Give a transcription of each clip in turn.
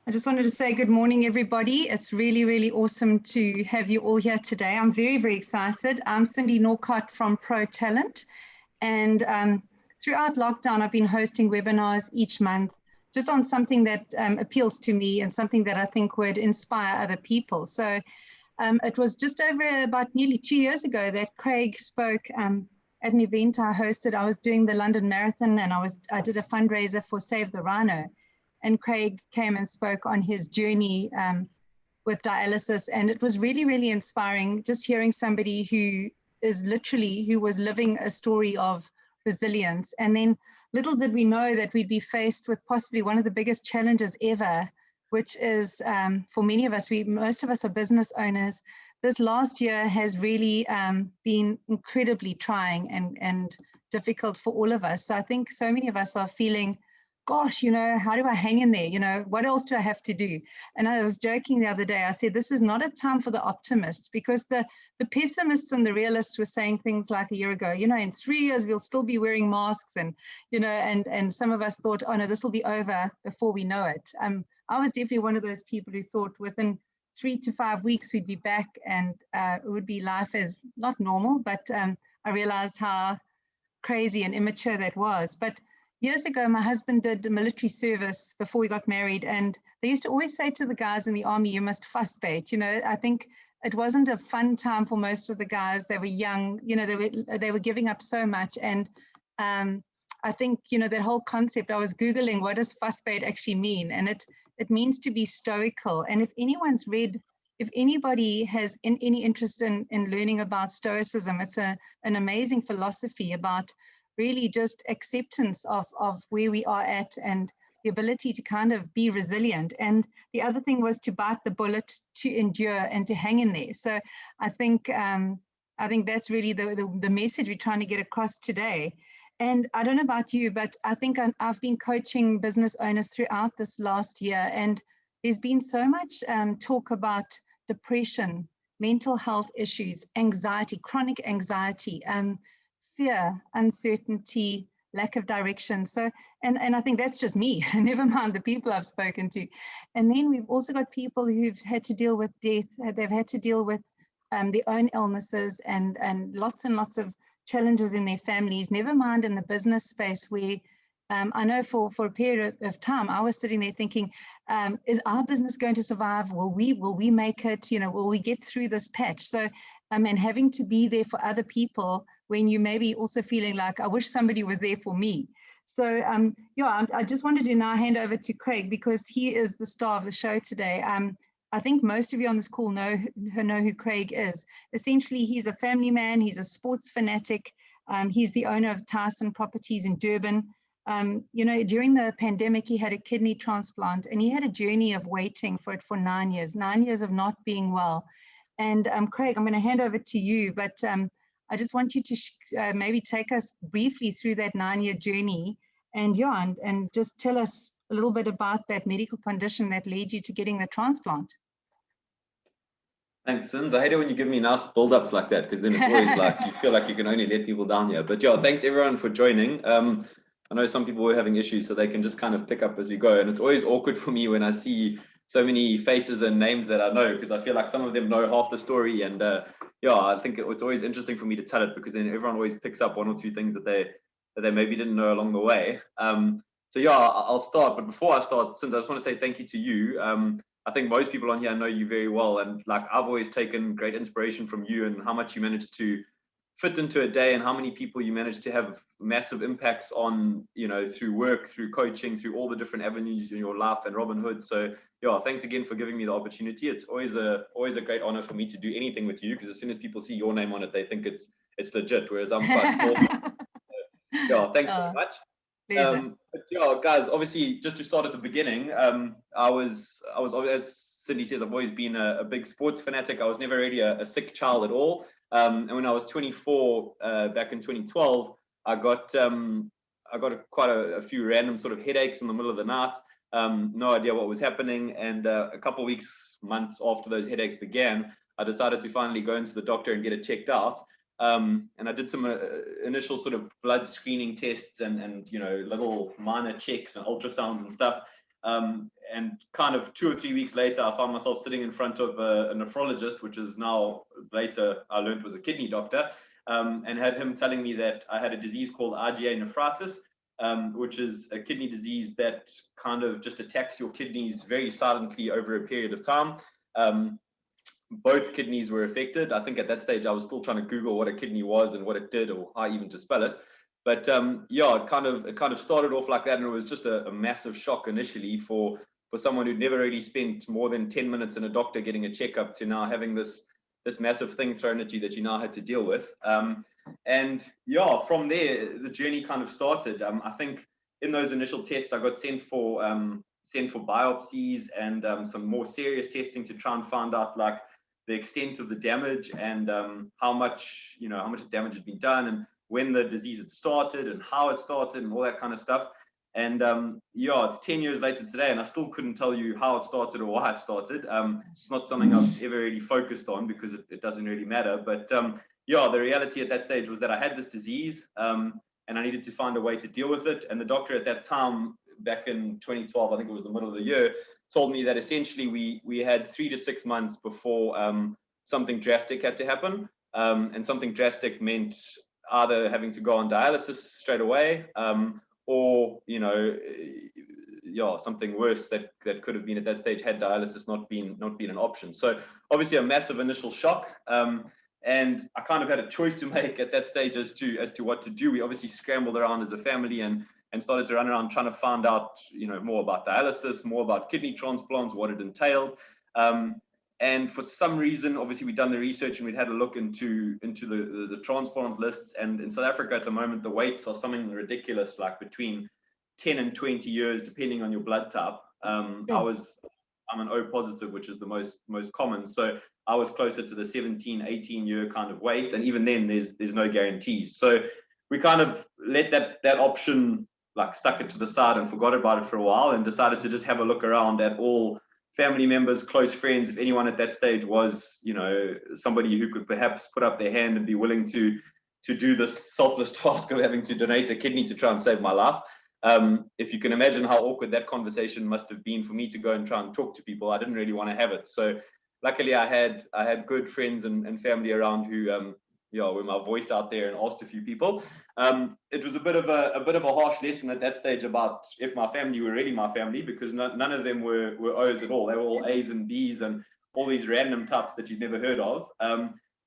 I just wanted to say good morning, everybody. It's really, really awesome to have you all here today. I'm very, very excited. I'm Cindy Norcott from Pro Talent, and throughout lockdown, I've been hosting webinars each month just on something that appeals to me and something that I think would inspire other people. So it was just over about nearly 2 years ago that Craig spoke at an event I hosted. I was doing the London Marathon, and I did a fundraiser for Save the Rhino. And Craig came and spoke on his journey with dialysis. And it was really, really inspiring just hearing somebody who was living a story of resilience. And then little did we know that we'd be faced with possibly one of the biggest challenges ever, which is for many of us, most of us are business owners. This last year has really been incredibly trying and difficult for all of us. So I think so many of us are feeling, gosh, how do I hang in there? What else do I have to do? And I was joking the other day. I said, this is not a time for the optimists, because the pessimists and the realists were saying things like a year ago, in 3 years, we'll still be wearing masks. And, and some of us thought, oh no, this will be over before we know it. I was definitely one of those people who thought within 3 to 5 weeks, we'd be back and it would be life as not normal, but I realized how crazy and immature that was. But years ago, my husband did military service before we got married, and they used to always say to the guys in the army, you must Vasbyt. I think it wasn't a fun time for most of the guys. They were young, they were giving up so much. And I think, that whole concept, I was Googling, what does Vasbyt actually mean? And it means to be stoical. And if anybody has any interest in learning about stoicism, it's an amazing philosophy about really just acceptance of where we are at and the ability to kind of be resilient. And the other thing was to bite the bullet, to endure and to hang in there. So I think that's really the message we're trying to get across today. And I don't know about you, but I think I've been coaching business owners throughout this last year, and there's been so much talk about depression, mental health issues, anxiety, chronic anxiety, fear, uncertainty, lack of direction. So, and I think that's just me, never mind the people I've spoken to. And then we've also got people who've had to deal with death. They've had to deal with their own illnesses and lots and lots of challenges in their families, never mind in the business space where I know for a period of time, I was sitting there thinking, is our business going to survive? Will we make it? Will we get through this patch? So, and having to be there for other people when you may be also feeling like, I wish somebody was there for me. So, I just wanted to now hand over to Craig, because he is the star of the show today. I think most of you on this call know who Craig is. Essentially, he's a family man. He's a sports fanatic. He's the owner of Tyson Properties in Durban. During the pandemic, he had a kidney transplant, and he had a journey of waiting for it for 9 years, 9 years of not being well. And Craig, I'm going to hand over to you, but I just want you to maybe take us briefly through that 9-year journey, and just tell us a little bit about that medical condition that led you to getting the transplant. Thanks, Sins. I hate it when you give me nice build-ups like that, because then it's always like you feel like you can only let people down here. But yeah, thanks everyone for joining. I know some people were having issues, so they can just kind of pick up as we go. And it's always awkward for me when I see so many faces and names that I know, because I feel like some of them know half the story. And I think it's always interesting for me to tell it, because then everyone always picks up one or two things that they maybe didn't know along the way. So yeah, I'll start. But before I start, Sins, I just want to say thank you to you. I think most people on here know you very well, and like I've always taken great inspiration from you and how much you managed to fit into a day and how many people you managed to have massive impacts on, through work, through coaching, through all the different avenues in your life and Robin Hood. So yeah, thanks again for giving me the opportunity. It's always a great honor for me to do anything with you, because as soon as people see your name on it, they think it's legit, whereas I'm quite small. So, thanks very much. But yeah, guys, obviously, just to start at the beginning, I was as Cindy says, I've always been a big sports fanatic. I was never really a sick child at all. And when I was 24, back in 2012, I got quite a few random sort of headaches in the middle of the night. No idea what was happening. And a couple of months after those headaches began, I decided to finally go into the doctor and get it checked out. And I did some initial sort of blood screening tests and little minor checks and ultrasounds and stuff. And kind of 2 or 3 weeks later, I found myself sitting in front of a nephrologist, which is now later I learned was a kidney doctor, and had him telling me that I had a disease called IgA nephritis, which is a kidney disease that kind of just attacks your kidneys very silently over a period of time. Both kidneys were affected. I think at that stage I was still trying to Google what a kidney was and what it did, or how even to spell it. But yeah, it kind of started off like that, and it was just a massive shock initially for someone who'd never really spent more than 10 minutes in a doctor getting a checkup, to now having this massive thing thrown at you that you now had to deal with. And yeah, from there the journey kind of started. I think in those initial tests I got sent for biopsies and some more serious testing to try and find out like the extent of the damage and how much damage had been done, and when the disease had started and how it started and all that kind of stuff. And yeah, it's 10 years later today, and I still couldn't tell you how it started or why it started. It's not something I've ever really focused on because it doesn't really matter. But yeah, the reality at that stage was that I had this disease, and I needed to find a way to deal with it. And the doctor at that time, back in 2012, I think it was the middle of the year, told me that essentially we had 3 to 6 months before something drastic had to happen. And something drastic meant either having to go on dialysis straight away, or yeah, something worse that could have been at that stage had dialysis not been an option. So obviously a massive initial shock, and I kind of had a choice to make at that stage as to what to do. We obviously scrambled around as a family and started to run around trying to find out more about dialysis, more about kidney transplants, what it entailed. And for some reason, obviously we'd done the research and we'd had a look into the transplant lists. And in South Africa at the moment, the waits are something ridiculous, like between 10 and 20 years, depending on your blood type. I'm an O positive, which is the most common. So I was closer to the 17, 18 year kind of wait. And even then there's no guarantees. So we kind of let that option, like, stuck it to the side and forgot about it for a while, and decided to just have a look around at all family members, close friends, if anyone at that stage was, somebody who could perhaps put up their hand and be willing to do this selfless task of having to donate a kidney to try and save my life. If you can imagine how awkward that conversation must have been for me to go and try and talk to people, I didn't really want to have it. So luckily I had good friends and family around who with my voice out there and asked a few people. It was a bit of a harsh lesson at that stage about if my family were really my family, because none of them were O's at all. They were all A's and B's and all these random types that you'd never heard of.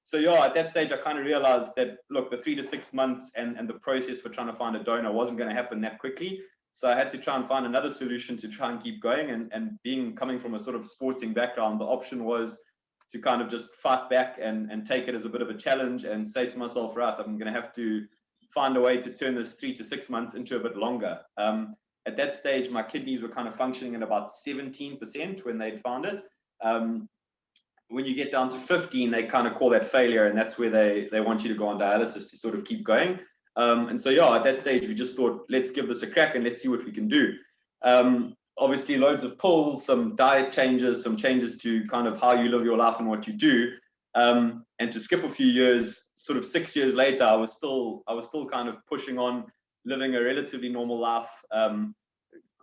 So yeah, at that stage I kind of realized that, look, the 3 to 6 months and the process for trying to find a donor wasn't going to happen that quickly. So I had to try and find another solution to try and keep going. And coming from a sort of sporting background, the option was to kind of just fight back and take it as a bit of a challenge and say to myself, right, I'm going to have to find a way to turn this 3 to 6 months into a bit longer. At that stage, my kidneys were kind of functioning at about 17% when they'd found it. When you get down to 15, they kind of call that failure, and that's where they want you to go on dialysis to sort of keep going. And so, yeah, at that stage, we just thought, let's give this a crack and let's see what we can do. Obviously, loads of pills, some diet changes, some changes to kind of how you live your life and what you do. And to skip a few years, sort of 6 years later, I was still kind of pushing on, living a relatively normal life.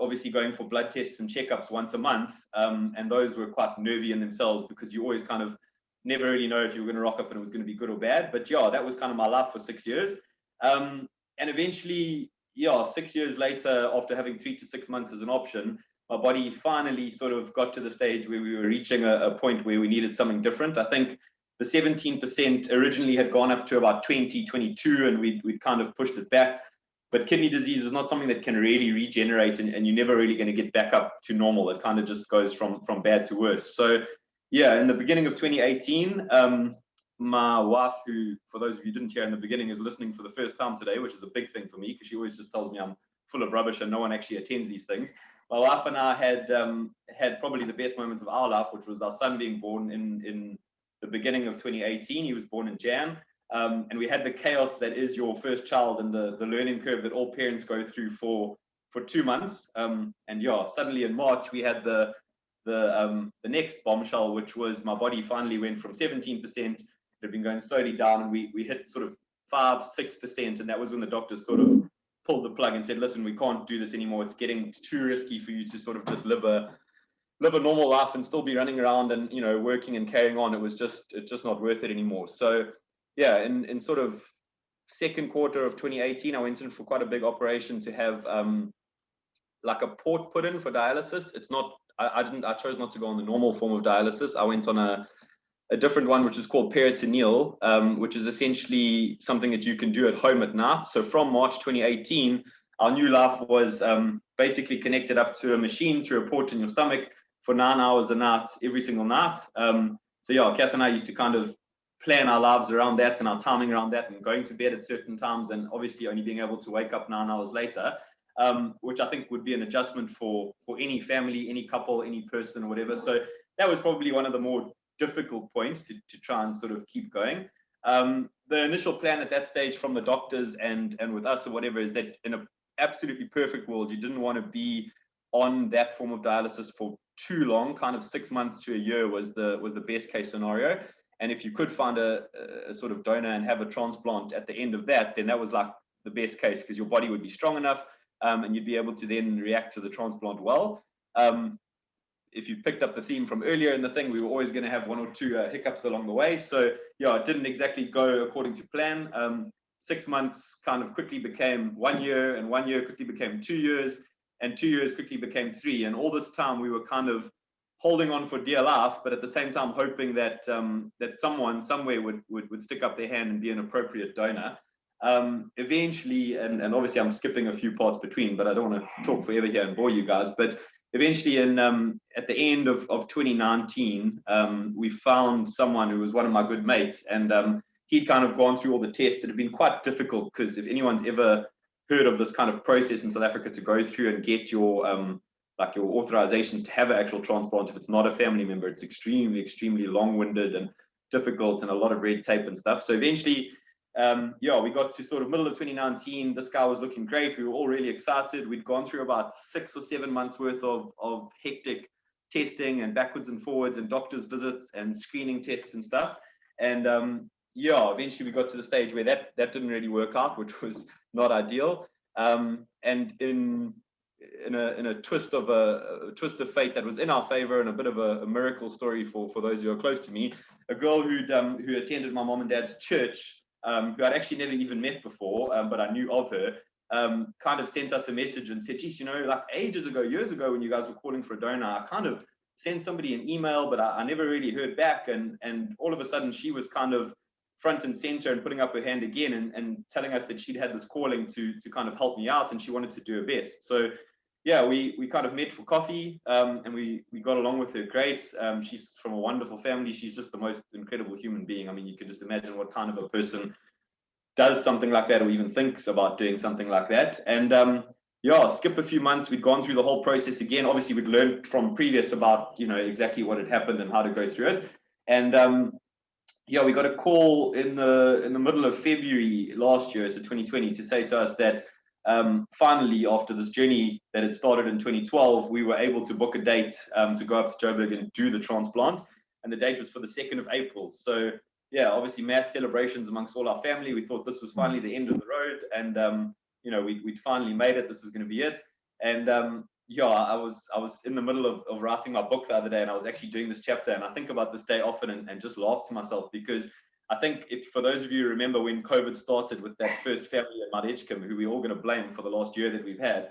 Obviously going for blood tests and checkups once a month. And those were quite nervy in themselves, because you always kind of never really know if you were going to rock up and it was going to be good or bad. But yeah, that was kind of my life for 6 years. And eventually, 6 years later, after having 3 to 6 months as an option, my body finally sort of got to the stage where we were reaching a point where we needed something different. I think the 17% originally had gone up to about 20, 22, and we'd kind of pushed it back. But kidney disease is not something that can really regenerate, and you're never really going to get back up to normal. It kind of just goes from bad to worse. So yeah, in the beginning of 2018, my wife, who, for those of you who didn't hear in the beginning, is listening for the first time today, which is a big thing for me, because she always just tells me I'm full of rubbish and no one actually attends these things. My wife and I had probably the best moments of our life, which was our son being born in the beginning of 2018. He was born in Jan. And we had the chaos that is your first child and the learning curve that all parents go through for 2 months. And yeah, suddenly in March, we had the next bombshell, which was my body finally went from 17%. It had been going slowly down, and we hit sort of 5-6%. And that was when the doctors sort of pulled the plug and said, listen, we can't do this anymore. It's getting too risky for you to sort of just live a normal life and still be running around and, you know, working and carrying on. It's just not worth it anymore. So yeah, in sort of second quarter of 2018, I went in for quite a big operation to have like a port put in for dialysis. It's not, I chose not to go on the normal form of dialysis. I went on a different one, which is called peritoneal, which is essentially something that you can do at home at night. So from March 2018, our new life was basically connected up to a machine through a port in your stomach for 9 hours a night, every single night. So yeah, Kath and I used to kind of plan our lives around that and our timing around that, and going to bed at certain times, and obviously only being able to wake up 9 hours later, which I think would be an adjustment for any family, any couple, any person or whatever. So that was probably one of the more difficult points to try and sort of keep going. The initial plan at that stage from the doctors and with us or whatever is that in an absolutely perfect world, you didn't want to be on that form of dialysis for too long. Kind of 6 months to a year was the best case scenario. And if you could find a sort of donor and have a transplant at the end of that, then that was like the best case, because your body would be strong enough and you'd be able to then react to the transplant well. If you picked up the theme from earlier in the thing, we were always going to have one or two hiccups along the way. So yeah, it didn't exactly go according to plan. 6 months kind of quickly became 1 year, and 1 year quickly became 2 years, and 2 years quickly became 3. And all this time we were kind of holding on for dear life, but at the same time hoping that that someone somewhere would stick up their hand and be an appropriate donor. Eventually, and obviously I'm skipping a few parts between, but I don't want to talk forever here and bore you guys, but eventually at the end of 2019, we found someone who was one of my good mates, and he'd kind of gone through all the tests. It had been quite difficult, because if anyone's ever heard of this kind of process in South Africa to go through and get your like your authorizations to have an actual transplant, if it's not a family member, it's extremely long-winded and difficult, and a lot of red tape and stuff. So eventually, yeah, we got to sort of middle of 2019. This guy was looking great. We were all really excited. We'd gone through about 6 or 7 months worth of hectic testing and backwards and forwards and doctor's visits and screening tests and stuff. And yeah, eventually we got to the stage where that didn't really work out, which was not ideal. And in a twist of fate that was in our favor, and a bit of a miracle story for those who are close to me, a girl who attended my mom and dad's church, who I'd actually never even met before, but I knew of her, kind of sent us a message and said, geez, you know, like ages ago, years ago, when you guys were calling for a donor, I kind of sent somebody an email, but I never really heard back. And all of a sudden she was kind of front and center and putting up her hand again and telling us that she'd had this calling to kind of help me out, and she wanted to do her best. So yeah, we kind of met for coffee, and we got along with her great. She's from a wonderful family. She's just the most incredible human being. I mean, you could just imagine what kind of a person does something like that, or even thinks about doing something like that. And yeah, skip a few months, we'd gone through the whole process again. Obviously, we'd learned from previous about, you know, exactly what had happened and how to go through it. And yeah, we got a call in the middle of February last year, so 2020, to say to us that finally, after this journey that had started in 2012, we were able to book a date to go up to Joburg and do the transplant. And the date was for the 2nd of April. So yeah, obviously mass celebrations amongst all our family. We thought this was finally the end of the road, and you know, we'd finally made it. This was going to be it. And yeah, I was in the middle of writing my book the other day, and I was actually doing this chapter, and I think about this day often and just laugh to myself, because I think, if for those of you who remember when COVID started with that first family at Mount Edgecombe, who we're all going to blame for the last year that we've had,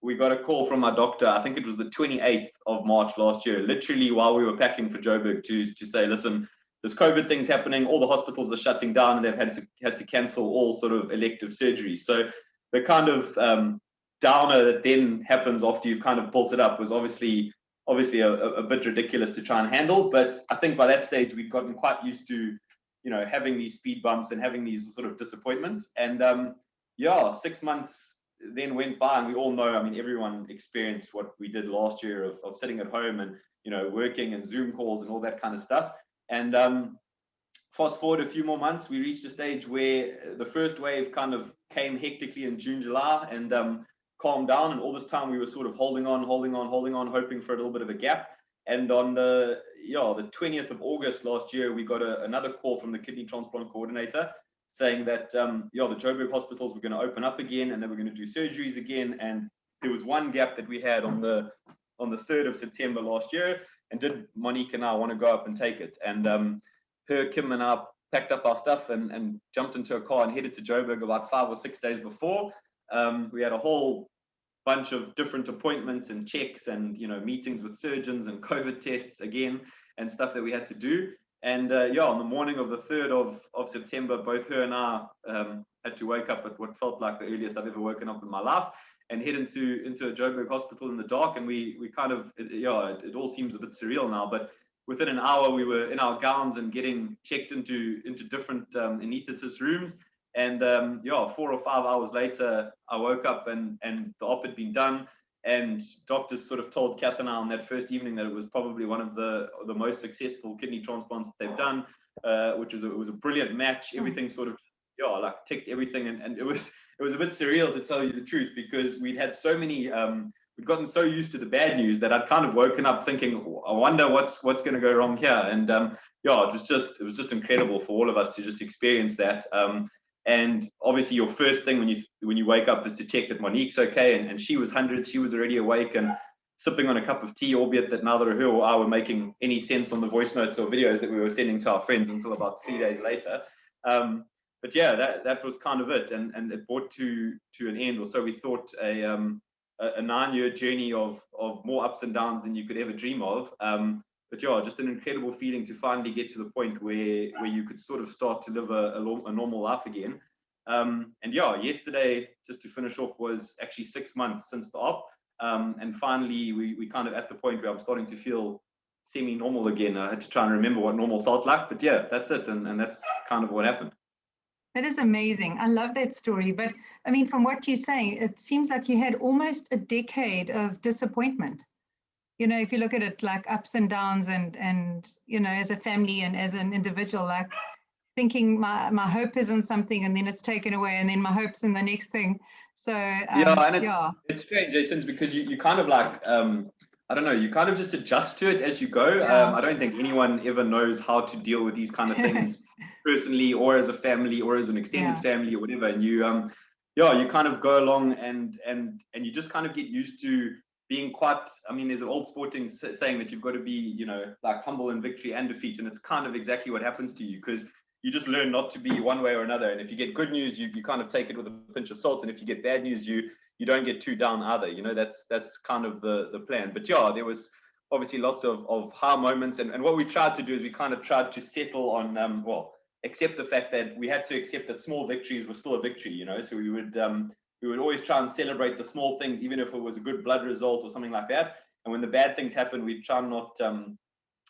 we got a call from my doctor. I think it was the 28th of March last year, literally while we were packing for Joburg, to say, listen, this COVID thing's happening, all the hospitals are shutting down, and they've had to cancel all sort of elective surgeries. So the kind of downer that then happens after you've kind of built it up was obviously a bit ridiculous to try and handle. But I think by that stage we'd gotten quite used to, you know, having these speed bumps and having these sort of disappointments. And yeah, 6 months then went by, and we all know, I mean, everyone experienced what we did last year of sitting at home and, you know, working and Zoom calls and all that kind of stuff. And fast forward a few more months, we reached a stage where the first wave kind of came hectically in June, July, and calmed down. And all this time we were sort of holding on, hoping for a little bit of a gap. And on the 20th of August last year, we got another call from the kidney transplant coordinator saying that yeah, the Joburg hospitals were going to open up again, and they were going to do surgeries again. And there was one gap that we had on the 3rd of September last year. And did Monique and I want to go up and take it? And her, Kim, and I packed up our stuff and jumped into a car and headed to Joburg about 5 or 6 days before. We had a whole bunch of different appointments and checks and, you know, meetings with surgeons and COVID tests again and stuff that we had to do. And yeah, on the morning of the 3rd of September, both her and I had to wake up at what felt like the earliest I've ever woken up in my life and head into a Joburg hospital in the dark. And we kind of, yeah, it all seems a bit surreal now, but within an hour we were in our gowns and getting checked into different anaesthetist rooms. And yeah, 4 or 5 hours later, I woke up and the op had been done. And doctors sort of told Kath and I on that first evening that it was probably one of the most successful kidney transplants that they've done, which was it was a brilliant match. Everything sort of, yeah, like ticked everything, and it was a bit surreal, to tell you the truth, because we'd had so many, we'd gotten so used to the bad news that I'd kind of woken up thinking, I wonder what's going to go wrong here. And yeah, it was just incredible for all of us to just experience that. And obviously your first thing when you wake up is to check that Monique's okay, and she was hundreds, she was already awake and sipping on a cup of tea, albeit that neither her or I were making any sense on the voice notes or videos that we were sending to our friends until about 3 days later. But yeah, that was kind of it, and it brought to an end, or so we thought, a 9-year journey of more ups and downs than you could ever dream of. But yeah, just an incredible feeling to finally get to the point where you could sort of start to live a normal life again. And yeah, yesterday, just to finish off, was actually 6 months since the op. And finally, we kind of at the point where I'm starting to feel semi-normal again. I had to try and remember what normal felt like, but yeah, that's it. And that's kind of what happened. That is amazing. I love that story. But I mean, from what you're saying, it seems like you had almost a decade of disappointment. You know, if you look at it like ups and downs and you know, as a family and as an individual, like thinking my hope is in something and then it's taken away and then my hope's in the next thing. So yeah, and it's strange, Jason, because you kind of like, I don't know, you kind of just adjust to it as you go. Yeah. I don't think anyone ever knows how to deal with these kind of things personally or as a family or as an extended family or whatever. And you yeah, you kind of go along and you just kind of get used to being quite, I mean, there's an old sporting saying that you've got to be, you know, like humble in victory and defeat. And it's kind of exactly what happens to you, because you just learn not to be one way or another. And if you get good news, you kind of take it with a pinch of salt. And if you get bad news, you don't get too down either. You know, that's kind of the plan. But yeah, there was obviously lots of high moments. And what we tried to do is we kind of tried to settle on, well, accept the fact that we had to accept that small victories were still a victory, you know. So we would always try and celebrate the small things, even if it was a good blood result or something like that. And when the bad things happen, we try not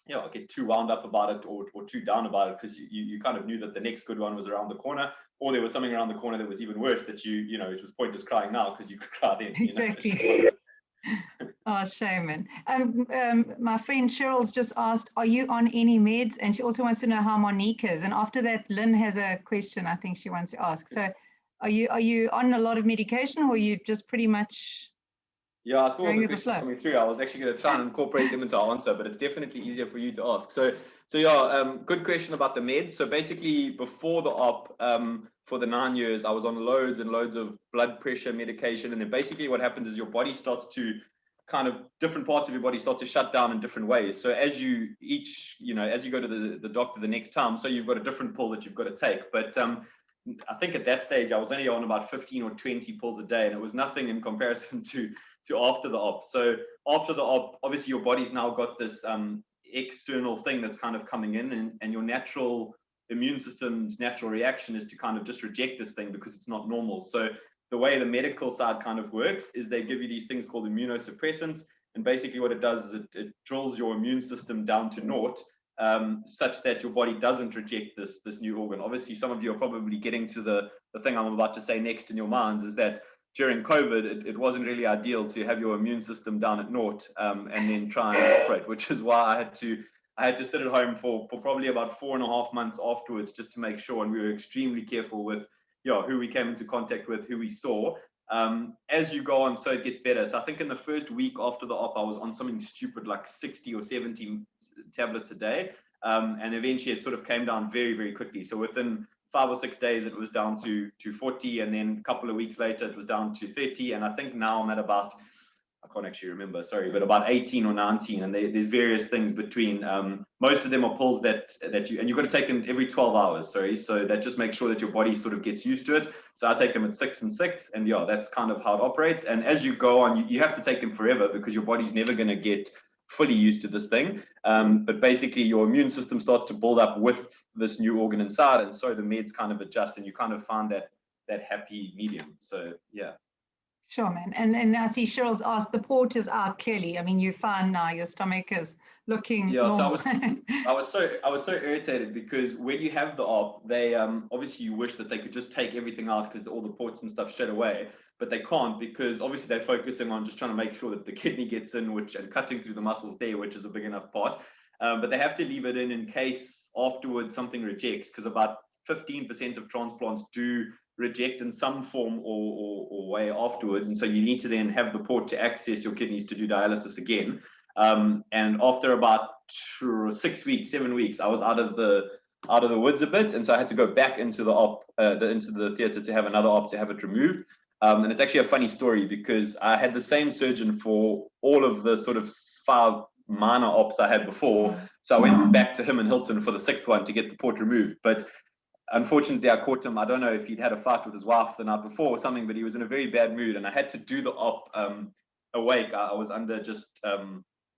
you know, get too wound up about it or too down about it, because you kind of knew that the next good one was around the corner, or there was something around the corner that was even worse that you know, it was pointless crying now because you could cry then. Exactly. Oh, shame, man. My friend Cheryl's just asked, are you on any meds? And she also wants to know how Monique is. And after that, Lynn has a question I think she wants to ask. So are you on a lot of medication, or are you just pretty much... Yeah, I saw the questions coming through. I was actually going to try and incorporate them into our answer, but it's definitely easier for you to ask. So yeah, good question about the meds. So basically, before the op, for the 9 years, I was on loads and loads of blood pressure medication. And then basically what happens is your body starts to kind of, different parts of your body start to shut down in different ways. So as you go to the doctor the next time, so you've got a different pill that you've got to take. But I think at that stage, I was only on about 15 or 20 pills a day, and it was nothing in comparison to after the op. So after the op, obviously your body's now got this external thing that's kind of coming in, and your natural immune system's natural reaction is to kind of just reject this thing because it's not normal. So the way the medical side kind of works is they give you these things called immunosuppressants, and basically what it does is it drills your immune system down to naught, such that your body doesn't reject this new organ. Obviously, some of you are probably getting to the thing I'm about to say next in your minds, is that during COVID, it wasn't really ideal to have your immune system down at naught and then try and operate, which is why I had to sit at home for probably about 4.5 months afterwards, just to make sure. And we were extremely careful with who we came into contact with, who we saw. As you go on, so it gets better. So I think in the first week after the op, I was on something stupid like 60 or 70 tablets a day. And eventually it sort of came down very, very quickly. So within 5 or 6 days, it was down to 40, and then a couple of weeks later, it was down to 30, and I think now I'm at about, I can't actually remember, sorry, but about 18 or 19, and there's various things between. Most of them are pills that and you've got to take them every 12 hours, sorry, so that just makes sure that your body sort of gets used to it. So I take them at 6 and 6, and yeah, that's kind of how it operates. And as you go on, you have to take them forever because your body's never going to get fully used to this thing. But basically your immune system starts to build up with this new organ inside, and so the meds kind of adjust, and you kind of find that happy medium. So yeah. Sure, man. And I see Cheryl's asked, the port is out clearly. I mean, you're fine now. Your stomach is looking normal. So I was so irritated because when you have the op, they obviously you wish that they could just take everything out because all the ports and stuff straight away, but they can't because obviously they're focusing on just trying to make sure that the kidney gets in, and cutting through the muscles there, which is a big enough part. But they have to leave it in case afterwards something rejects, because about 15% of transplants do reject in some form or way afterwards, and so you need to then have the port to access your kidneys to do dialysis again. And after about 6 weeks, 7 weeks, I was out of the woods a bit, and so I had to go back into the theatre to have another op to have it removed. And it's actually a funny story because I had the same surgeon for all of the sort of 5 minor ops I had before, so I went back to him in Hilton for the 6th one to get the port removed. But unfortunately, I caught him. I don't know if he'd had a fight with his wife the night before or something, but he was in a very bad mood, and I had to do the op awake. I was under just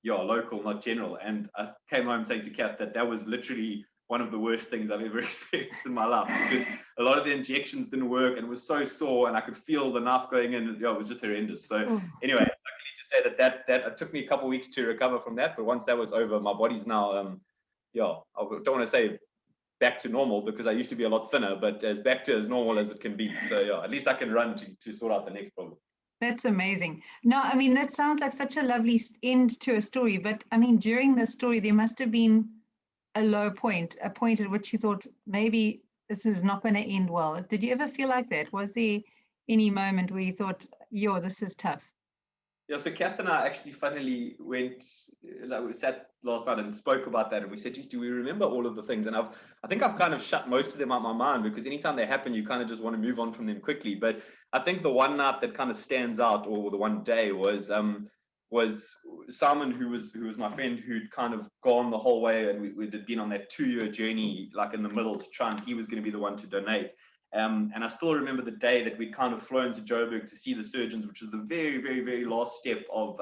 local, not general, and I came home saying to Kat that was literally one of the worst things I've ever experienced in my life, because a lot of the injections didn't work and it was so sore, and I could feel the knife going in. It was just horrendous. So anyway, luckily to say that it took me a couple of weeks to recover from that, but once that was over, my body's now I don't want to say back to normal because I used to be a lot thinner, but back to as normal as it can be. So yeah, at least I can run to sort out the next problem. That's amazing. No, I mean, that sounds like such a lovely end to a story, but I mean, during the story, there must have been a low point, a point at which you thought maybe this is not going to end well. Did you ever feel like that? Was there any moment where you thought, this is tough? Yeah, so Kath and I actually funnily went, we sat last night and spoke about that, and we said, geez, do we remember all of the things? And I think I've kind of shut most of them out of my mind, because anytime they happen, you kind of just want to move on from them quickly. But I think the one night that kind of stands out, or the one day, was Simon, who was my friend, who'd kind of gone the whole way, and we had been on that 2-year journey, like in the middle, to try, and he was going to be the one to donate. And I still remember the day that we'd kind of flown to Joburg to see the surgeons, which was the very, very, very last step of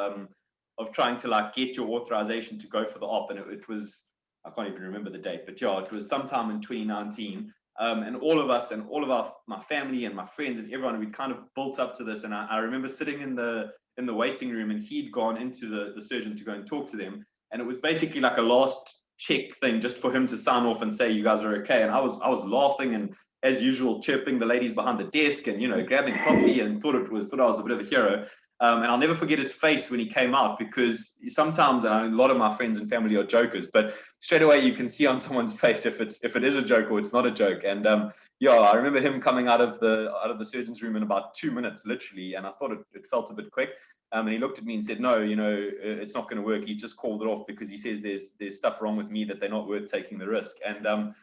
trying to get your authorization to go for the op. And it was, I can't even remember the date, but yeah, it was sometime in 2019. And all of us and all of my family and my friends and everyone, we'd kind of built up to this. And I remember sitting in the waiting room, and he'd gone into the surgeon to go and talk to them. And it was basically like a last check thing just for him to sign off and say, you guys are okay. And I was laughing and, as usual, chirping the ladies behind the desk and, grabbing coffee, and thought I was a bit of a hero. And I'll never forget his face when he came out, because sometimes a lot of my friends and family are jokers, but straight away you can see on someone's face if it is a joke or it's not a joke. And I remember him coming out of the surgeon's room in about 2 minutes, literally, and I thought it felt a bit quick. And he looked at me and said, no, it's not going to work. He's just called it off because he says there's stuff wrong with me that they're not worth taking the risk. And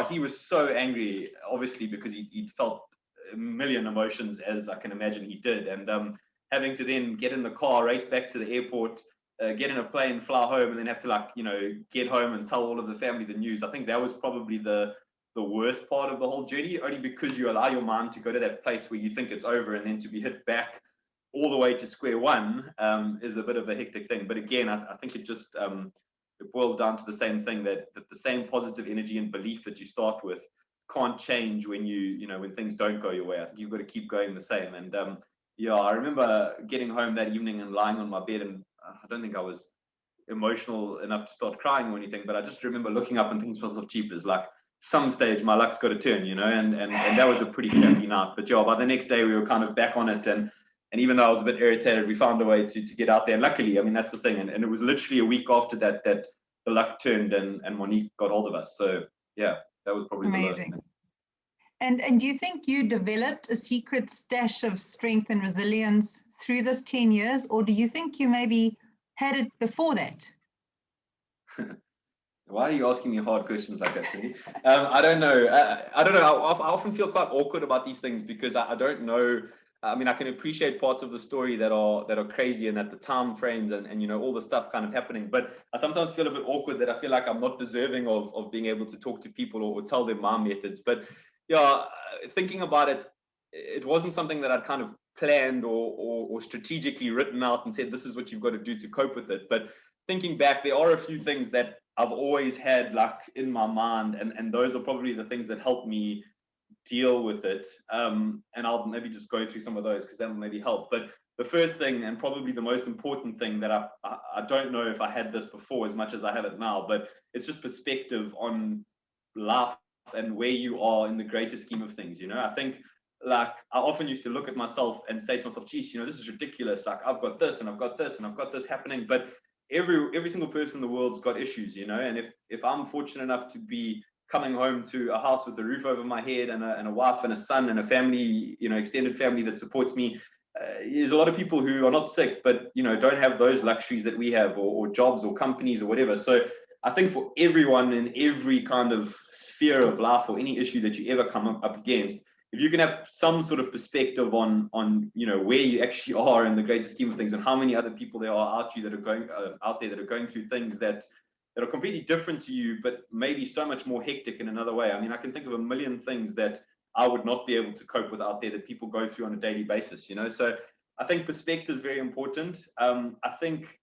he was so angry, obviously, because he'd felt a million emotions, as I can imagine he did. And having to then get in the car, race back to the airport, get in a plane, fly home, and then have to get home and tell all of the family the news. I think that was probably the worst part of the whole journey, only because you allow your mind to go to that place where you think it's over, and then to be hit back all the way to square one is a bit of a hectic thing. But again, I think it just it boils down to the same thing, that the same positive energy and belief that you start with can't change when when things don't go your way. I think you've got to keep going the same. And I remember getting home that evening and lying on my bed, and I don't think I was emotional enough to start crying or anything, but I just remember looking up and thinking to myself, jeepers, like some stage my luck's got to turn, and that was a pretty crappy night. But by the next day we were kind of back on it, and even though I was a bit irritated, we found a way to get out there. And luckily, I mean, that's the thing. And it was literally a week after that the luck turned, and Monique got hold of us. So yeah, that was probably amazing. And do you think you developed a secret stash of strength and resilience through this 10 years, or do you think you maybe had it before that? Why are you asking me hard questions like that, Cindy? I don't know. I don't know. I often feel quite awkward about these things because I don't know. I mean, I can appreciate parts of the story that are crazy and that the time frames and you know all the stuff kind of happening. But I sometimes feel a bit awkward that I feel like I'm not deserving of being able to talk to people or tell them my methods. But yeah, thinking about it, it wasn't something that I'd kind of planned or strategically written out and said this is what you've got to do to cope with it. But thinking back, there are a few things that I've always had like in my mind, and those are probably the things that help me deal with it. And I'll maybe just go through some of those because that will maybe help. But the first thing, and probably the most important thing that I don't know if I had this before as much as I have it now, but it's just perspective on life and where you are in the greater scheme of things. You know, I think like I often used to look at myself and say to myself, geez, you know, this is ridiculous. Like I've got this and I've got this and I've got this happening. But every single person in the world's got issues, you know, and if I'm fortunate enough to be coming home to a house with a roof over my head and a wife and a son and a family, you know, extended family that supports me, there's a lot of people who are not sick, but, you know, don't have those luxuries that we have or jobs or companies or whatever. So I think for everyone in every kind of sphere of life or any issue that you ever come up against, if you can have some sort of perspective on you know where you actually are in the greater scheme of things and how many other people there are out there that are going through things that are completely different to you, but maybe so much more hectic in another way. I mean, I can think of a million things that I would not be able to cope with out there that people go through on a daily basis, you know. So I think perspective is very important. I think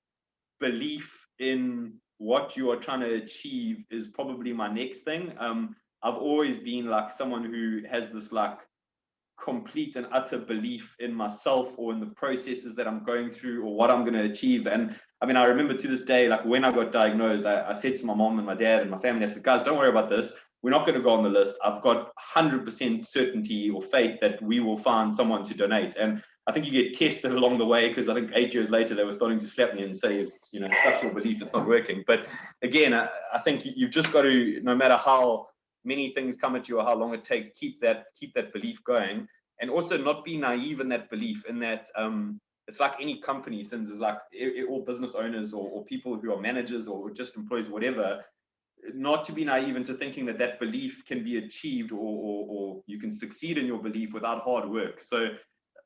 belief in what you are trying to achieve is probably my next thing. I've always been like someone who has this like complete and utter belief in myself or in the processes that I'm going through or what I'm going to achieve. And I mean, I remember to this day, like when I got diagnosed, I said to my mom and my dad and my family, I said, guys, don't worry about this. We're not going to go on the list. I've got 100% certainty or faith that we will find someone to donate. And I think you get tested along the way because I think 8 years later, they were starting to slap me and say, it's, you know, stuff your belief, it's not working. But again, I think you've just got to, no matter how many things come at you or how long it takes, keep that belief going, and also not be naive in that belief. In that it's like any company, since it's like all business owners or people who are managers or just employees, whatever, not to be naive into thinking that belief can be achieved or you can succeed in your belief without hard work. So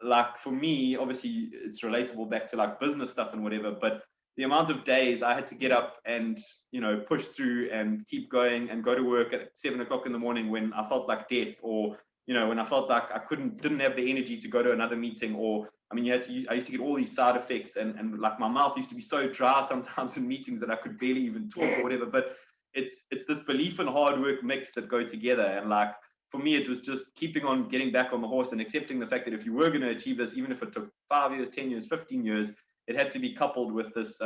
like for me, obviously it's relatable back to like business stuff and whatever, but the amount of days I had to get up and, you know, push through and keep going and go to work at 7 o'clock in the morning when I felt like death, or, you know, when I felt like I didn't have the energy to go to another meeting, or, I mean, I used to get all these side effects and like my mouth used to be so dry sometimes in meetings that I could barely even talk or whatever. But it's this belief and hard work mix that go together. And like, for me, it was just keeping on getting back on the horse and accepting the fact that if you were going to achieve this, even if it took 5 years, 10 years, 15 years, it had to be coupled with this,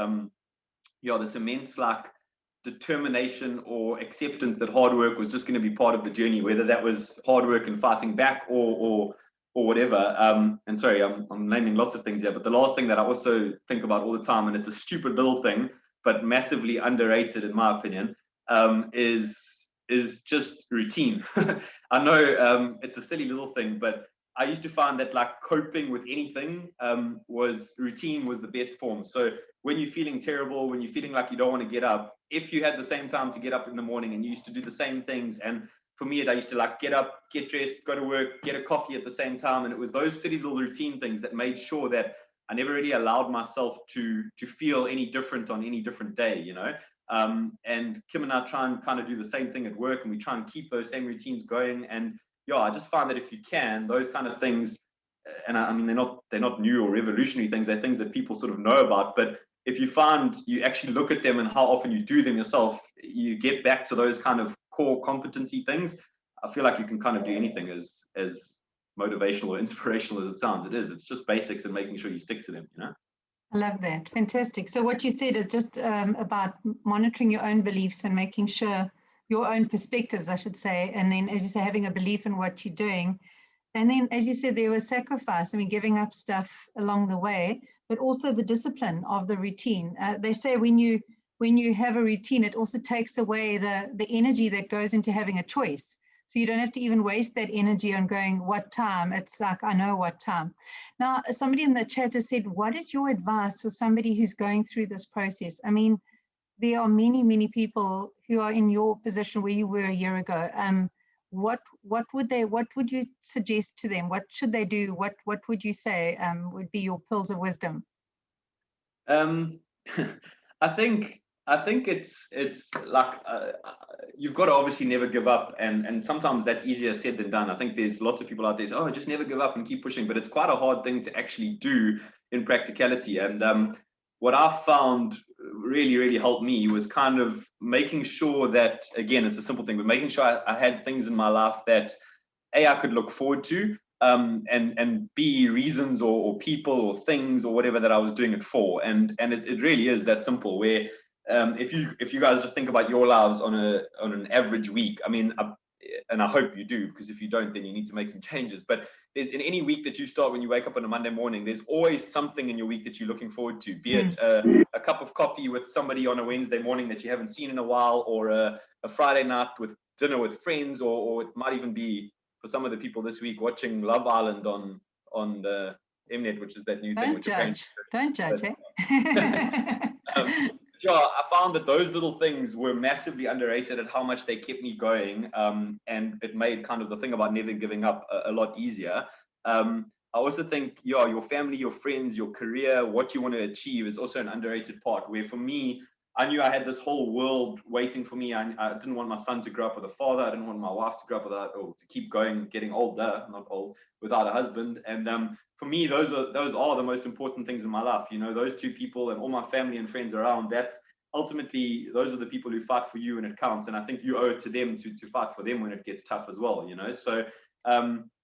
this immense like determination or acceptance that hard work was just going to be part of the journey, whether that was hard work and fighting back or whatever. And sorry, I'm naming lots of things here, but the last thing that I also think about all the time, and it's a stupid little thing, but massively underrated in my opinion, is just routine. I know it's a silly little thing, but I used to find that like coping with anything was the best form. So when you're feeling terrible, when you're feeling like you don't want to get up, if you had the same time to get up in the morning and you used to do the same things, and for me, I used to like get up, get dressed, go to work, get a coffee at the same time. And it was those silly little routine things that made sure that I never really allowed myself to feel any different on any different day, you know. And Kim and I try and kind of do the same thing at work, and we try and keep those same routines going. And yeah, I just find that if you can, those kind of things, and I mean, they're not new or revolutionary things, they're things that people sort of know about, but if you find you actually look at them and how often you do them yourself, you get back to those kind of core competency things. I feel like you can kind of do anything as motivational or inspirational as it sounds. It's just basics and making sure you stick to them, you know. I love that. Fantastic. So what you said is just about monitoring your own beliefs and making sure your own perspectives, I should say, and then, as you say, having a belief in what you're doing. And then, as you said, there was sacrifice. I mean, giving up stuff along the way, but also the discipline of the routine. They say when you have a routine, it also takes away the energy that goes into having a choice. So you don't have to even waste that energy on going, what time? It's like, I know what time. Now, somebody in the chat has said, what is your advice for somebody who's going through this process? I mean, there are many, many people who are in your position where you were a year ago. What would you suggest to them? What should they do? What would you say would be your pearls of wisdom? Um, I think it's like you've got to obviously never give up, and sometimes that's easier said than done. I think there's lots of people out there say, oh, just never give up and keep pushing, but it's quite a hard thing to actually do in practicality. And what I found really helped me was kind of making sure that, again, it's a simple thing, but making sure I had things in my life that I could look forward to, and B, reasons or people or things or whatever that I was doing it for. And it really is that simple, where if you guys just think about your lives on an average week, I mean, and I hope you do, because if you don't, then you need to make some changes. But there's, in any week that you start, when you wake up on a Monday morning, there's always something in your week that you're looking forward to, be it a cup of coffee with somebody on a Wednesday morning that you haven't seen in a while, or a Friday night with dinner with friends, or it might even be, for some of the people this week, watching Love Island on the Mnet, which is that new thing. Don't judge, eh? Yeah, I found that those little things were massively underrated at how much they kept me going, and it made kind of the thing about never giving up a lot easier. I also think, yeah, your family, your friends, your career, what you want to achieve is also an underrated part, where for me, I knew I had this whole world waiting for me. I didn't want my son to grow up with a father. I didn't want my wife to grow up without, or to keep going, getting older, not old, without a husband. And for me, those are the most important things in my life. You know, those two people and all my family and friends around. That's ultimately, those are the people who fight for you when it counts. And I think you owe it to them to fight for them when it gets tough as well. You know, so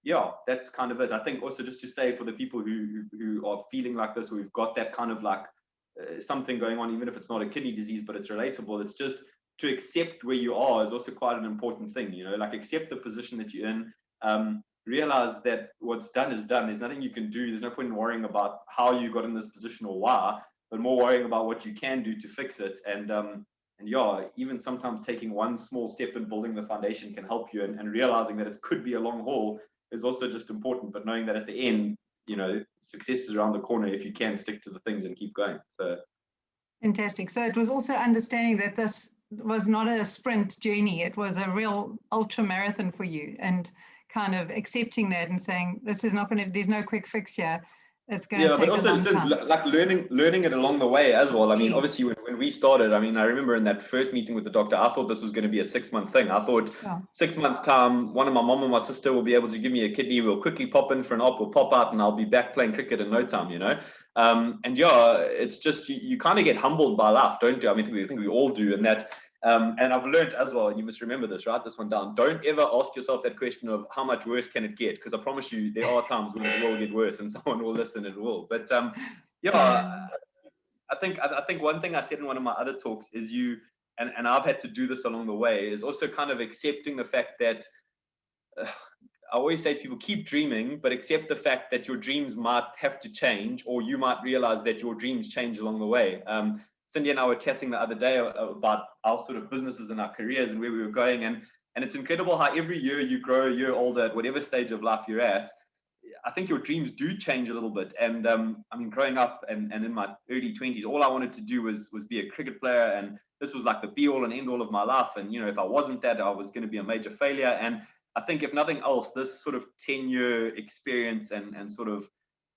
yeah, that's kind of it. I think also, just to say, for the people who are feeling like this, or who've got that kind of like something going on, even if it's not a kidney disease, but it's relatable, it's just to accept where you are is also quite an important thing. You know, like, accept the position that you're in. Realize that what's done is done. There's nothing you can do. There's no point in worrying about how you got in this position or why, but more worrying about what you can do to fix it. And yeah, even sometimes taking one small step and building the foundation can help you, and realizing that it could be a long haul is also just important, but knowing that at the end, you know, success is around the corner if you can stick to the things and keep going. So fantastic. So it was also understanding that this was not a sprint journey, it was a real ultra marathon for you, and kind of accepting that and saying, this is not going to, there's no quick fix here. It's going to take a long time. Like learning it along the way as well. I mean, obviously when we started, I mean, I remember in that first meeting with the doctor, I thought this was going to be a 6-month thing. I thought 6 months time, one of my mom and my sister will be able to give me a kidney. We'll quickly pop in for an op, we'll pop out, and I'll be back playing cricket in no time, you know? And yeah, it's just, you kind of get humbled by life, don't you? I mean, I think we all do. And that, and I've learned as well, and you must remember this, write this one down. Don't ever ask yourself that question of how much worse can it get? Because I promise you, there are times when it will get worse, and someone will listen, it will. But yeah, I think one thing I said in one of my other talks is and I've had to do this along the way, is also kind of accepting the fact that I always say to people, keep dreaming, but accept the fact that your dreams might have to change, or you might realize that your dreams change along the way. Cindy and I were chatting the other day about our sort of businesses and our careers and where we were going. And it's incredible how every year you grow a year older at whatever stage of life you're at. I think your dreams do change a little bit. And I mean, growing up and in my early 20s, all I wanted to do was be a cricket player. And this was like the be all and end all of my life. And, you know, if I wasn't that, I was going to be a major failure. And I think if nothing else, this sort of 10-year experience and sort of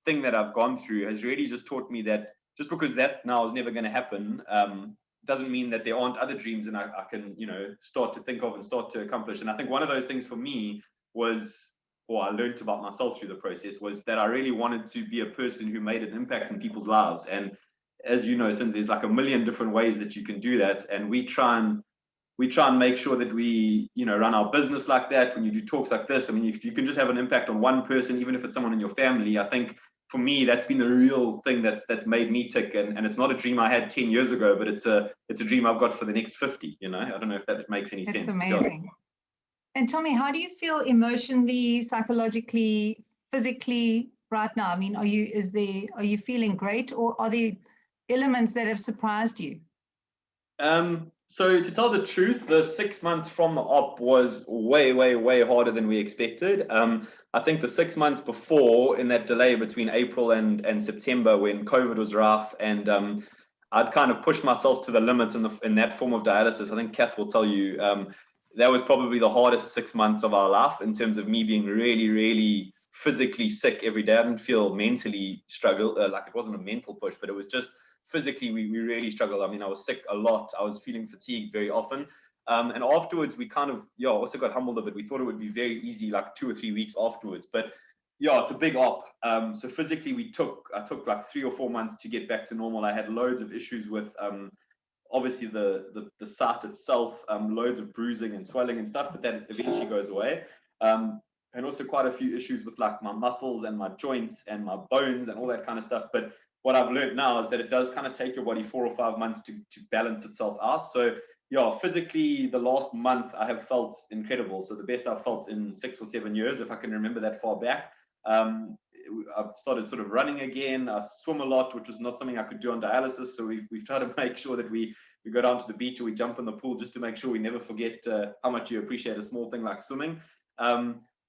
thing that I've gone through has really just taught me that just because that now is never going to happen, doesn't mean that there aren't other dreams and I can, you know, start to think of and start to accomplish. And I think one of those things for me was, or I learned about myself through the process, was that I really wanted to be a person who made an impact in people's lives. And as you know, since there's like a million different ways that you can do that, and we try and make sure that we, you know, run our business like that. When you do talks like this, I mean, if you can just have an impact on one person, even if it's someone in your family, I think for me, that's been the real thing that's made me tick. And it's not a dream I had 10 years ago, but it's a dream I've got for the next 50, you know? I don't know if that makes any sense. It's amazing. And tell me, how do you feel emotionally, psychologically, physically right now? I mean, are you feeling great, or are there elements that have surprised you? So to tell the truth, the 6 months from the op was way, way, way harder than we expected. I think the 6 months before, in that delay between April and September when COVID was rough, and I'd kind of pushed myself to the limit in that form of dialysis. I think Kath will tell you that was probably the hardest 6 months of our life in terms of me being really, really physically sick every day. I didn't feel mentally struggle, like it wasn't a mental push, but it was just physically we really struggled. I mean, I was sick a lot. I was feeling fatigued very often. And afterwards, we kind of, also got humbled a bit. We thought it would be very easy, like 2 or 3 weeks afterwards. But it's a big op. So physically, I took like 3 or 4 months to get back to normal. I had loads of issues with obviously the site itself, loads of bruising and swelling and stuff, but that eventually goes away. And also quite a few issues with like my muscles and my joints and my bones and all that kind of stuff. But what I've learned now is that it does kind of take your body 4 or 5 months to balance itself out. So physically, the last month I have felt incredible. So the best I've felt in 6 or 7 years, if I can remember that far back. I've started sort of running again. I swim a lot, which was not something I could do on dialysis. So we've tried to make sure that we go down to the beach or we jump in the pool just to make sure we never forget how much you appreciate a small thing like swimming.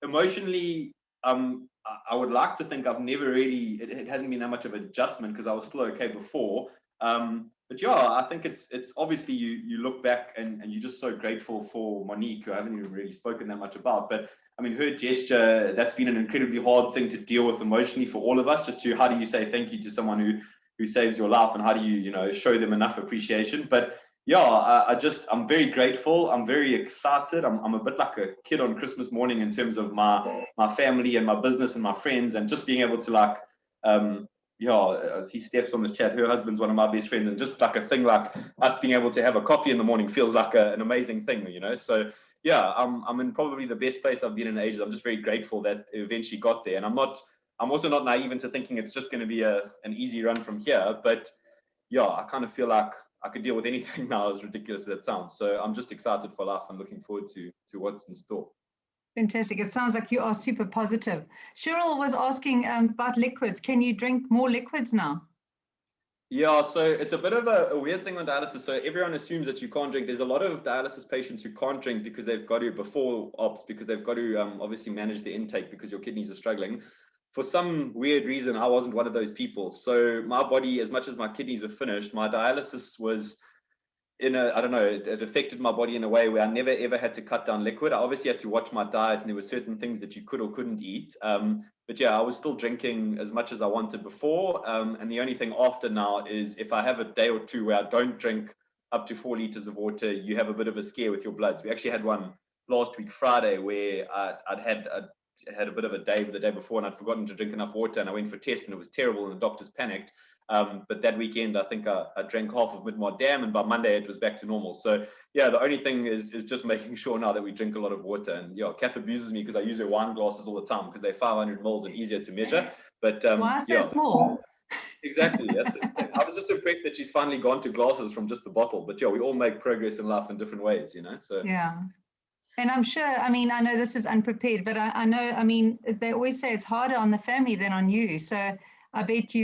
Emotionally, I would like to think I've never really, it hasn't been that much of an adjustment because I was still okay before. But I think it's obviously you look back and you're just so grateful for Monique, who I haven't even really spoken that much about. But I mean, her gesture, that's been an incredibly hard thing to deal with emotionally for all of us, just to how do you say thank you to someone who saves your life and how do you show them enough appreciation. But I'm very grateful. I'm very excited. I'm a bit like a kid on Christmas morning in terms of my family and my business and my friends, and just being able to I see Steph's on this chat. Her husband's one of my best friends, and just like a thing like us being able to have a coffee in the morning feels like an amazing thing, So I'm in probably the best place I've been in ages. I'm just very grateful that it eventually got there, and I'm also not naive into thinking it's just going to be an easy run from here. But I kind of feel like I could deal with anything now, as ridiculous as that sounds. So I'm just excited for life. I'm looking forward to what's in store. Fantastic. It sounds like you are super positive. Cheryl was asking about liquids. Can you drink more liquids now? Yeah, so it's a bit of a weird thing on dialysis. So everyone assumes that you can't drink. There's a lot of dialysis patients who can't drink because they've got to, before ops, because they've got to obviously manage the intake because your kidneys are struggling. For some weird reason, I wasn't one of those people. So my body, as much as my kidneys were finished, my dialysis was I don't know, it affected my body in a way where I never ever had to cut down liquid. I obviously had to watch my diet, and there were certain things that you could or couldn't eat. But I was still drinking as much as I wanted before. And the only thing after now is if I have a day or two where I don't drink up to 4 liters of water, you have a bit of a scare with your bloods. We actually had one last week, Friday, where I'd had a bit of a day the day before, and I'd forgotten to drink enough water, and I went for a test, and it was terrible, and the doctors panicked. But that weekend, I think I drank half of Midmar Dam, and by Monday it was back to normal. So the only thing is just making sure now that we drink a lot of water. And Kath abuses me because I use her wine glasses all the time because they're 500 mils and easier to measure. But why so small? Exactly. That's it. I was just impressed that she's finally gone to glasses from just the bottle. But we all make progress in life in different ways, So And I'm sure, I mean, I know this is unprepared, but I know, I mean, they always say it's harder on the family than on you. So I bet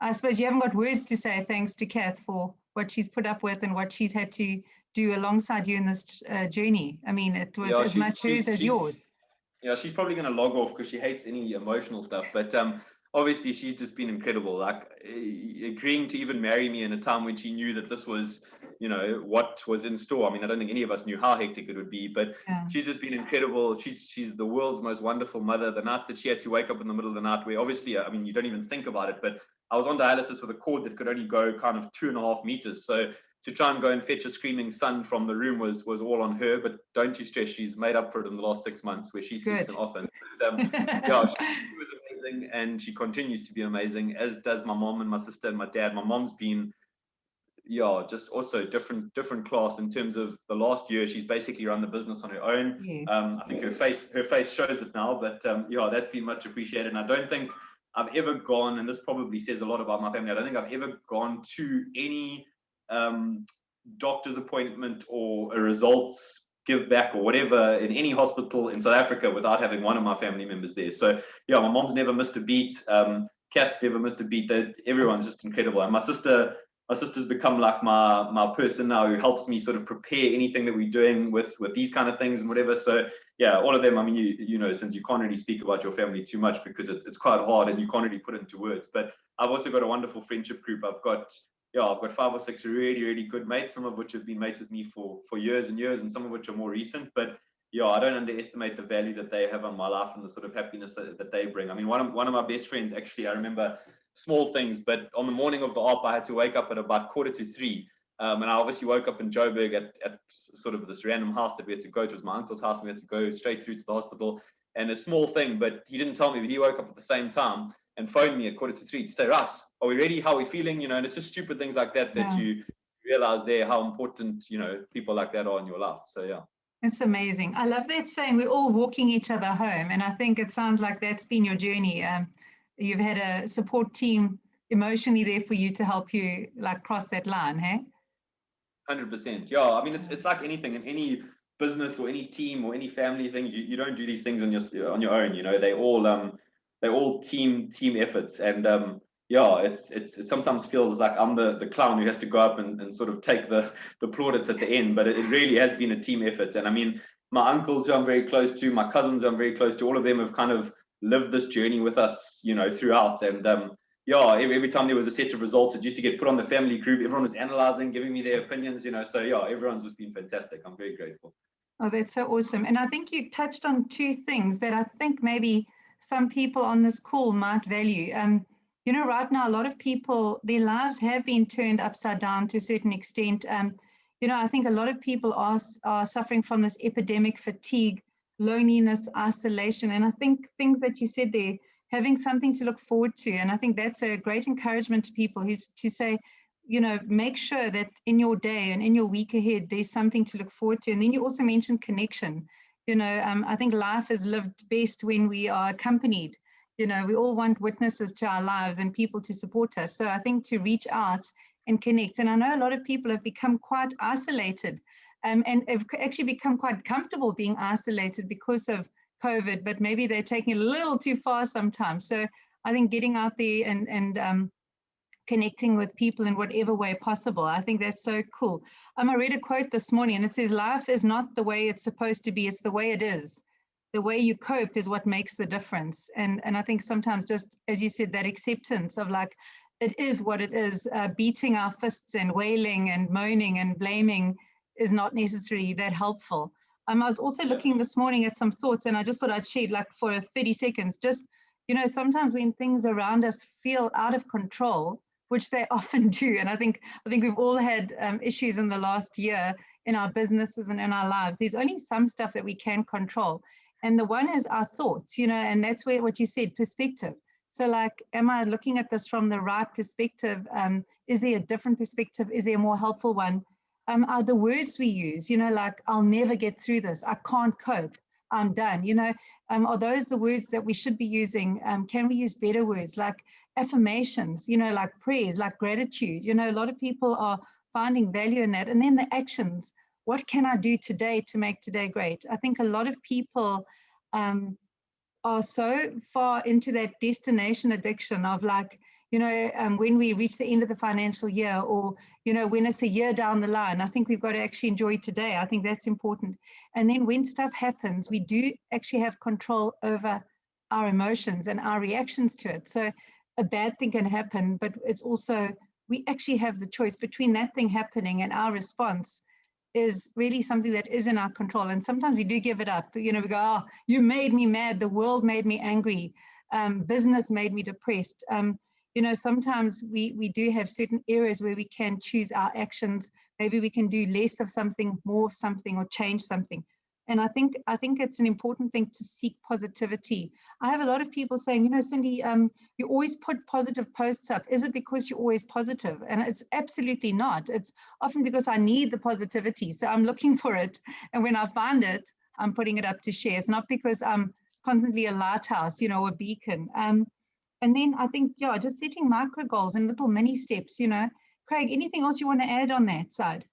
I suppose you haven't got words to say thanks to Kath for what she's put up with and what she's had to do alongside you in this journey. I mean, it was as much hers as yours. Yeah, she's probably going to log off because she hates any emotional stuff. But obviously, she's just been incredible. Like agreeing to even marry me in a time when she knew that this was, what was in store. I mean, I don't think any of us knew how hectic it would be, but she's just been incredible. She's the world's most wonderful mother. The nights that she had to wake up in the middle of the night, where obviously, I mean, you don't even think about it, but I was on dialysis with a cord that could only go kind of 2.5 meters. So to try and go and fetch a screaming son from the room was all on her. But don't you stress, she's made up for it in the last 6 months where she sleeps in often. But, she was amazing, and she continues to be amazing, as does my mom and my sister and my dad. My mom's been just also different class in terms of the last year. She's basically run the business on her own. Yes. I think her face shows it now, but that's been much appreciated. And I don't think I've ever gone, and this probably says a lot about my family, I don't think I've ever gone to any doctor's appointment or a results give back or whatever in any hospital in South Africa without having one of my family members there. So my mom's never missed a beat. Kath's never missed a beat. Everyone's just incredible. And my sister's become like my person now, who helps me sort of prepare anything that we're doing with these kind of things and whatever. So all of them, I mean, you since you can't really speak about your family too much because it's quite hard and you can't really put it into words. But I've also got a wonderful friendship group. I've got yeah, I've got 5 or 6 really, really good mates, some of which have been mates with me for years and years, and some of which are more recent. But yeah, I don't underestimate the value that they have on my life and the sort of happiness that they bring. I mean, one of my best friends, actually, I remember small things, but on the morning of the op, I had to wake up at about 2:45. And I obviously woke up in Joburg at sort of this random house that we had to go to. It was my uncle's house, and we had to go straight through to the hospital. And a small thing, but he didn't tell me, but he woke up at the same time and phoned me at 2:45 to say, right, are we ready? How are we feeling? You know, and it's just stupid things like that that you realize there how important, you know, people like that are in your life. So yeah. It's amazing. I love that saying, we're all walking each other home. And I think it sounds like that's been your journey. You've had a support team emotionally there for you to help you like cross that line, hey? 100%. Yeah. I mean, it's like anything in any business or any team or any family thing. You don't do these things on your own. You know, they're all team efforts. And yeah, it sometimes feels like I'm the clown who has to go up and sort of take the plaudits at the end, but it really has been a team effort. And I mean, my uncles who I'm very close to, my cousins who I'm very close to, all of them have kind of lived this journey with us, you know, throughout. And yeah, every time there was a set of results, it used to get put on the family group. Everyone was analyzing, giving me their opinions, you know. So yeah, everyone's just been fantastic. I'm very grateful. Oh, that's so awesome. And I think you touched on two things that I think maybe some people on this call might value. You know, right now, a lot of people, their lives have been turned upside down to a certain extent. You know, I think a lot of people are suffering from this epidemic fatigue, loneliness, isolation. And I think things that you said there, having something to look forward to. And I think that's a great encouragement to people who's to say, you know, make sure that in your day and in your week ahead, there's something to look forward to. And then you also mentioned connection. You know, I think life is lived best when we are accompanied. You know, we all want witnesses to our lives and people to support us. So I think to reach out and connect. And I know a lot of people have become quite isolated and have actually become quite comfortable being isolated because of COVID, but maybe they're taking it a little too far sometimes. So I think getting out there and connecting with people in whatever way possible. I think that's so cool. I read a quote this morning and it says, life is not the way it's supposed to be, it's the way it is. The way you cope is what makes the difference. And I think sometimes just, as you said, that acceptance of like, it is what it is, beating our fists and wailing and moaning and blaming is not necessarily that helpful. I was also looking this morning at some thoughts and I just thought I'd share like for 30 seconds, just, you know, sometimes when things around us feel out of control, which they often do. And I think we've all had issues in the last year in our businesses and in our lives. There's only some stuff that we can control. And the one is our thoughts, you know, and that's where what you said, perspective. So like, am I looking at this from the right perspective? Is there a different perspective? Is there a more helpful one? Are the words we use, you know, like, I'll never get through this. I can't cope. I'm done. You know, are those the words that we should be using? Can we use better words like affirmations, you know, like prayers, like gratitude? You know, a lot of people are finding value in that. And then the actions. What can I do today to make today great? I think a lot of people are so far into that destination addiction of like, you know, when we reach the end of the financial year or, you know, when it's a year down the line, I think we've got to actually enjoy today. I think that's important. And then when stuff happens, we do actually have control over our emotions and our reactions to it. So a bad thing can happen, but it's also, we actually have the choice between that thing happening and our response is really something that is in our control. And sometimes we do give it up. You know, we go, oh, you made me mad. The world made me angry. Business made me depressed. You know, sometimes we do have certain areas where we can choose our actions. Maybe we can do less of something, more of something, or change something. And I think it's an important thing to seek positivity. I have a lot of people saying, you know, Cindy, you always put positive posts up. Is it because you're always positive? And it's absolutely not. It's often because I need the positivity. So I'm looking for it. And when I find it, I'm putting it up to share. It's not because I'm constantly a lighthouse, you know, a beacon. And then I think, yeah, just setting micro goals and little mini steps, you know. Craig, anything else you want to add on that side?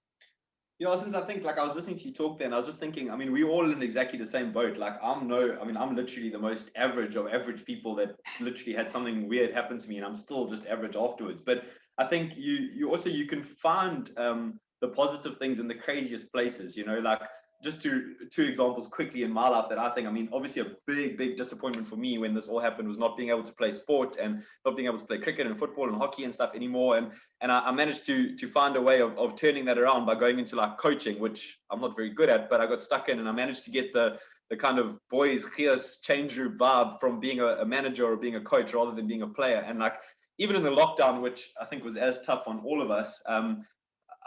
Yeah, since I think, like, I was listening to you talk there and I was just thinking, I mean, we're all in exactly the same boat. Like, I'm literally the most average of average people that literally had something weird happen to me and I'm still just average afterwards. But I think you can find the positive things in the craziest places, you know, like just two examples quickly in my life that I think, I mean, obviously a big disappointment for me when this all happened was not being able to play sport and not being able to play cricket and football and hockey and stuff anymore. And I managed to find a way of turning that around by going into like coaching, which I'm not very good at, but I got stuck in, and I managed to get the kind of boys fierce change room vibe from being a manager or being a coach rather than being a player. And like, even in the lockdown, which I think was as tough on all of us,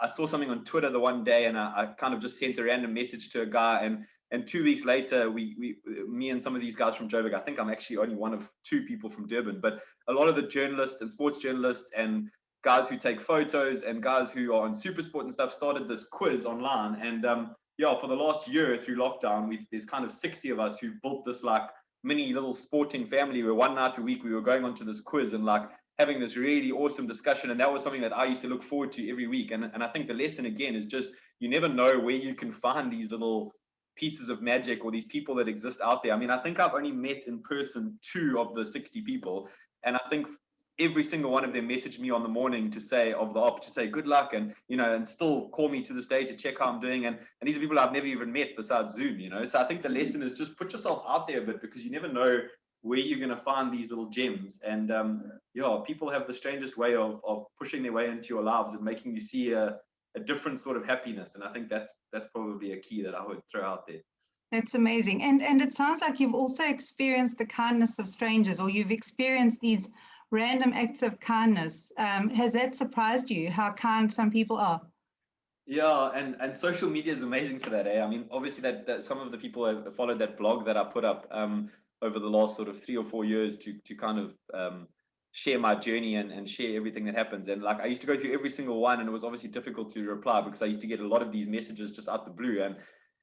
I saw something on Twitter the one day, and I kind of just sent a random message to a guy, and 2 weeks later, me and some of these guys from Joburg, I think I'm actually only one of two people from Durban, but a lot of the journalists and sports journalists and guys who take photos and guys who are on Supersport and stuff started this quiz online. And yeah, for the last year through lockdown, there's kind of 60 of us who've built this like mini little sporting family where one night a week we were going onto this quiz and like having this really awesome discussion. And that was something that I used to look forward to every week. And I think the lesson again is just, you never know where you can find these little pieces of magic or these people that exist out there. I mean, I think I've only met in person 2 of the 60 people. And I think every single one of them messaged me on the morning to say good luck, and and still call me to this day to check how I'm doing, and these are people I've never even met besides Zoom. So I think the lesson is just put yourself out there a bit, because you never know where you're going to find these little gems. And yeah, people have the strangest way of pushing their way into your lives and making you see a different sort of happiness. And I think that's probably a key that I would throw out there. That's amazing. And it sounds like you've also experienced the kindness of strangers, or you've experienced these random acts of kindness. Has that surprised you, how kind some people are? Yeah, and social media is amazing for that. I mean, obviously that some of the people have followed that blog that I put up over the last sort of 3 or 4 years to kind of share my journey and share everything that happens. And like, I used to go through every single one, and it was obviously difficult to reply because I used to get a lot of these messages just out the blue.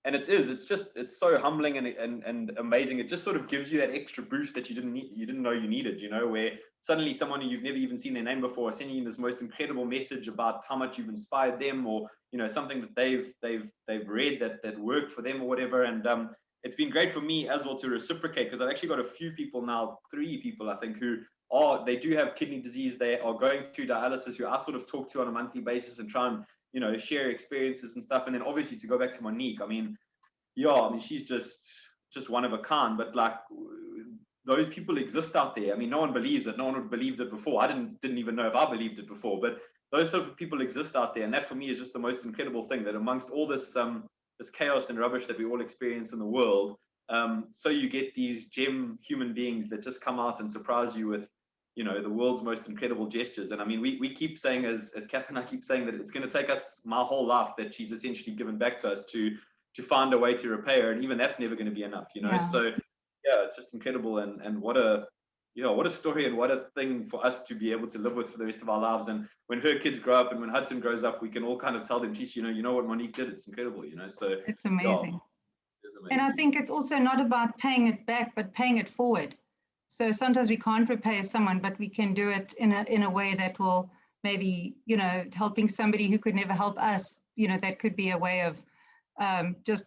And it's so humbling and amazing. It just sort of gives you that extra boost that you didn't know you needed, where suddenly someone who you've never even seen their name before is sending you this most incredible message about how much you've inspired them, or something that they've read that worked for them or whatever. And it's been great for me as well to reciprocate, because I've actually got a few people now, 3 people I think, who they do have kidney disease. They are going through dialysis, who I sort of talk to on a monthly basis and try and share experiences and stuff. And then obviously to go back to Monique, I mean, she's just one of a kind. But like, those people exist out there. I mean, no one believes it. No one would believed it before. I didn't even know if I believed it before. But those sort of people exist out there, and that for me is just the most incredible thing, that amongst all this chaos and rubbish that we all experience in the world, so you get these gem human beings that just come out and surprise you with the world's most incredible gestures. And I mean, we keep saying, as Kath and I keep saying, that it's going to take us my whole life that she's essentially given back to us to find a way to repay her, and even that's never going to be enough. Yeah. So yeah, it's just incredible. And what a story, and what a thing for us to be able to live with for the rest of our lives. And when her kids grow up and when Hudson grows up, we can all kind of tell them, geez, you know what Monique did, it's incredible. So it's amazing. Yeah, it's amazing. And I think it's also not about paying it back, but paying it forward. So sometimes we can't repay someone, but we can do it in a way that will maybe, helping somebody who could never help us, that could be a way of just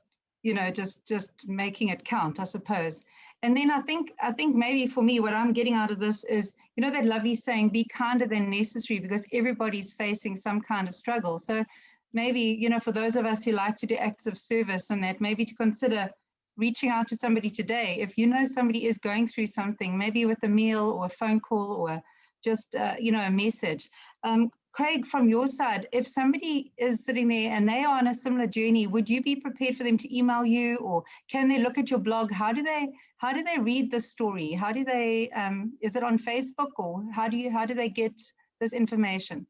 making it count, I suppose. And then I think maybe for me, what I'm getting out of this is, that lovely saying, be kinder than necessary, because everybody's facing some kind of struggle. So maybe, for those of us who like to do acts of service, and that maybe to consider reaching out to somebody today, if somebody is going through something, maybe with a meal or a phone call or just, a message. Craig, from your side, if somebody is sitting there and they are on a similar journey, would you be prepared for them to email you, or can they look at your blog? How do they read the story? How do they, is it on Facebook, or how do they get this information?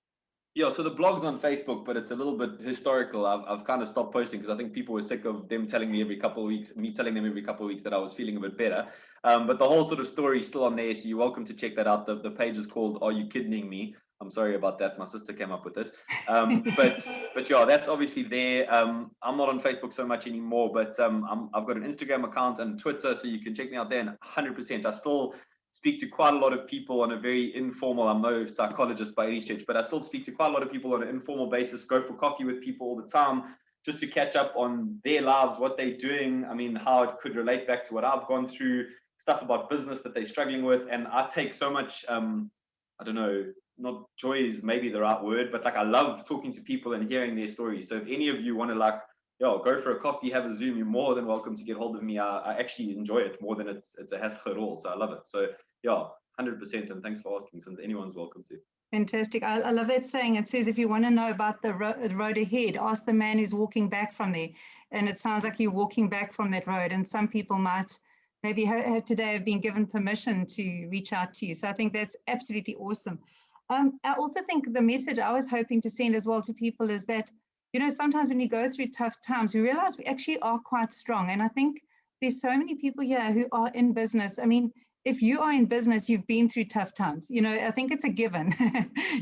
Yeah, so the blog's on Facebook, but it's a little bit historical. I've kind of stopped posting because I think people were sick of them telling me every couple of weeks, me telling them every couple of weeks that I was feeling a bit better. But the whole sort of story is still on there, so you're welcome to check that out. The page is called "Are You Kidding Me?" I'm sorry about that. My sister came up with it. But yeah, that's obviously there. I'm not on Facebook so much anymore, but I've got an Instagram account and Twitter, so you can check me out there. And 100%, I still speak to quite a lot of people on a very informal, I'm no psychologist by any stretch, but I still speak to quite a lot of people on an informal basis, go for coffee with people all the time, just to catch up on their lives, what they're doing. I mean, how it could relate back to what I've gone through, stuff about business that they're struggling with. And I take so much, I don't know, not joy is maybe the right word, but like, I love talking to people and hearing their stories. So if any of you want to like yeah, go for a coffee, have a Zoom. You're more than welcome to get hold of me. I actually enjoy it more than it's a hassle at all. So I love it. So yeah, 100%. And thanks for asking, since anyone's welcome to. Fantastic. I love that saying. It says, if you want to know about the road ahead, ask the man who's walking back from there. And it sounds like you're walking back from that road. And some people might maybe today have been given permission to reach out to you. So I think that's absolutely awesome. I also think the message I was hoping to send as well to people is that, you know, sometimes when you go through tough times, we realize we actually are quite strong. And I think there's so many people here who are in business. I mean, if you are in business, you've been through tough times. You know, I think it's a given.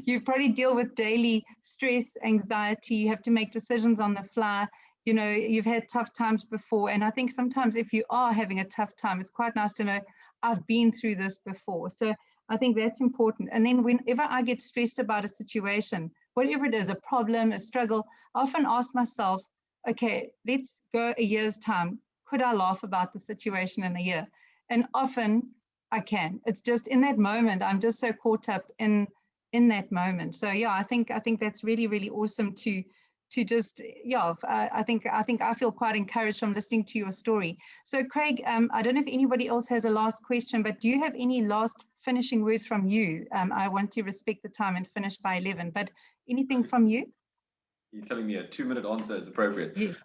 You probably deal with daily stress, anxiety. You have to make decisions on the fly. You know, you've had tough times before. And I think sometimes if you are having a tough time, it's quite nice to know I've been through this before. So I think that's important. And then whenever I get stressed about a situation, whatever it is, a problem, a struggle, I often ask myself, okay, let's go a year's time. Could I laugh about the situation in a year? And often I can. It's just in that moment, I'm just so caught up in that moment. So yeah, I think that's really, really awesome to just, yeah, I think I feel quite encouraged from listening to your story. So Craig, I don't know if anybody else has a last question, but do you have any last finishing words from you? I want to respect the time and finish by 11, but anything from you? You're telling me a 2-minute answer is appropriate. Yes.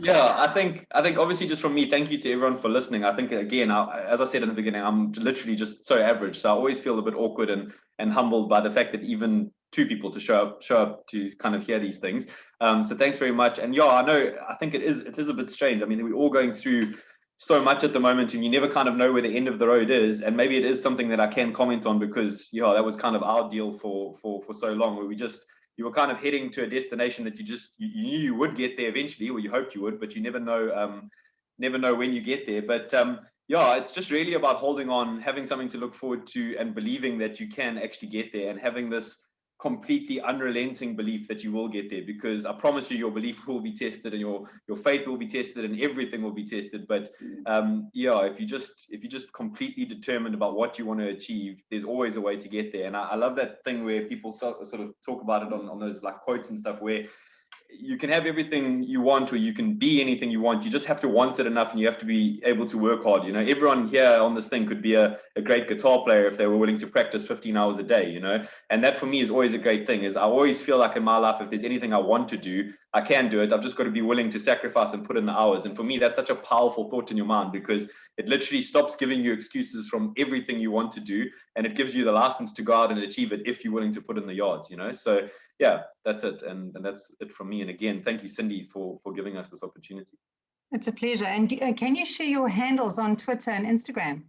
Yeah, I think obviously just from me, thank you to everyone for listening. I think again, as I said in the beginning, I'm literally just so average. So I always feel a bit awkward and humbled by the fact that even two people to show up to kind of hear these things. So thanks very much. And yeah, I think it is a bit strange. I mean, we're all going through so much at the moment, and you never kind of know where the end of the road is. And maybe it is something that I can comment on, because yeah, that was kind of our deal for so long, where you were kind of heading to a destination that you knew you would get there eventually, or you hoped you would, but you never know when you get there. But yeah, it's just really about holding on, having something to look forward to, and believing that you can actually get there, and having this completely unrelenting belief that you will get there, because I promise you, your belief will be tested, and your faith will be tested, and everything will be tested. But yeah, if you just completely determined about what you want to achieve, there's always a way to get there. And I love that thing where people sort of talk about it on those like quotes and stuff, where you can have everything you want, or you can be anything you want. You just have to want it enough, and you have to be able to work hard. You know, everyone here on this thing could be a great guitar player if they were willing to practice 15 hours a day, you know. And that for me is always a great thing. Is I always feel like in my life, if there's anything I want to do, I can do it. I've just got to be willing to sacrifice and put in the hours. And for me, that's such a powerful thought in your mind, because it literally stops giving you excuses from everything you want to do, and it gives you the license to go out and achieve it if you're willing to put in the yards, you know. So yeah, that's it. And that's it from me. And again, thank you, Cindy, for giving us this opportunity. It's a pleasure. And can you share your handles on Twitter and Instagram?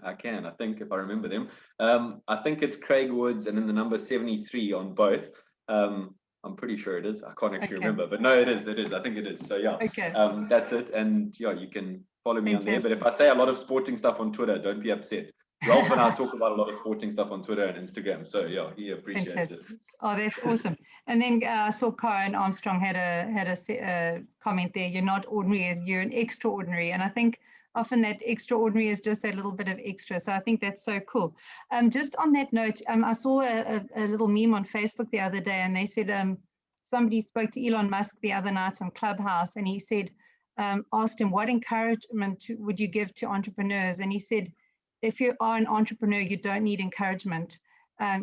I can. I think if I remember them. I think it's Craig Woods and then the number 73 on both. I'm pretty sure it is. I can't actually remember, but no, it is. I think it is. So yeah, okay. That's it. And yeah, you can follow me on there. But if I say a lot of sporting stuff on Twitter, don't be upset. Ralph and I talk about a lot of sporting stuff on Twitter and Instagram. So yeah, he appreciates it. Oh, that's awesome. And then I saw Karen Armstrong had a comment there. You're not ordinary, you're an extraordinary. And I think often that extraordinary is just that little bit of extra. So I think that's so cool. Just on that note, I saw a little meme on Facebook the other day, and they said somebody spoke to Elon Musk the other night on Clubhouse, and he said, asked him, what encouragement would you give to entrepreneurs? And he said, if you are an entrepreneur, you don't need encouragement.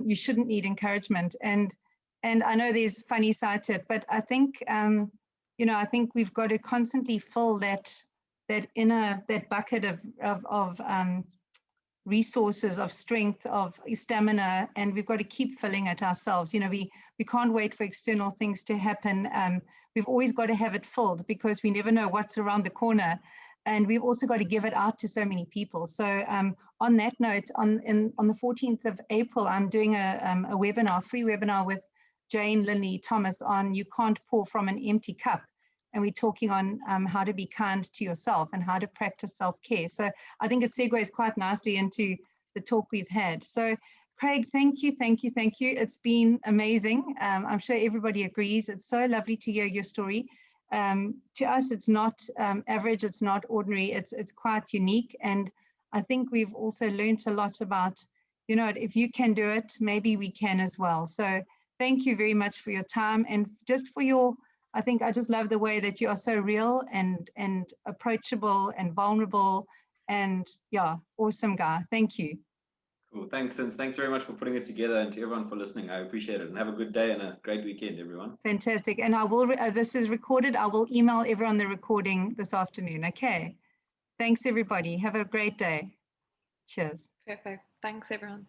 You shouldn't need encouragement. And I know there's funny side to it, but I think, I think we've got to constantly fill that bucket of resources, of strength, of stamina, and we've got to keep filling it ourselves. You know, we can't wait for external things to happen. We've always got to have it filled, because we never know what's around the corner. And we've also got to give it out to so many people. So on that note, on the 14th of April, I'm doing a webinar, free webinar with Jane Linley Thomas on You Can't Pour from an Empty Cup. And we're talking on how to be kind to yourself and how to practice self-care. So I think it segues quite nicely into the talk we've had. So Craig, thank you. It's been amazing. I'm sure everybody agrees. It's so lovely to hear your story. To us, it's not average, it's not ordinary, it's quite unique. And I think we've also learned a lot about, you know, if you can do it, maybe we can as well. So thank you very much for your time, and just for your I think I just love the way that you are so real and approachable and vulnerable, and yeah, awesome guy. Thank you. Cool. Thanks, Sins. Thanks very much for putting it together, and to everyone for listening. I appreciate it. And have a good day and a great weekend, everyone. Fantastic. And I will, this is recorded. I will email everyone the recording this afternoon. Okay. Thanks, everybody. Have a great day. Cheers. Perfect. Thanks, everyone.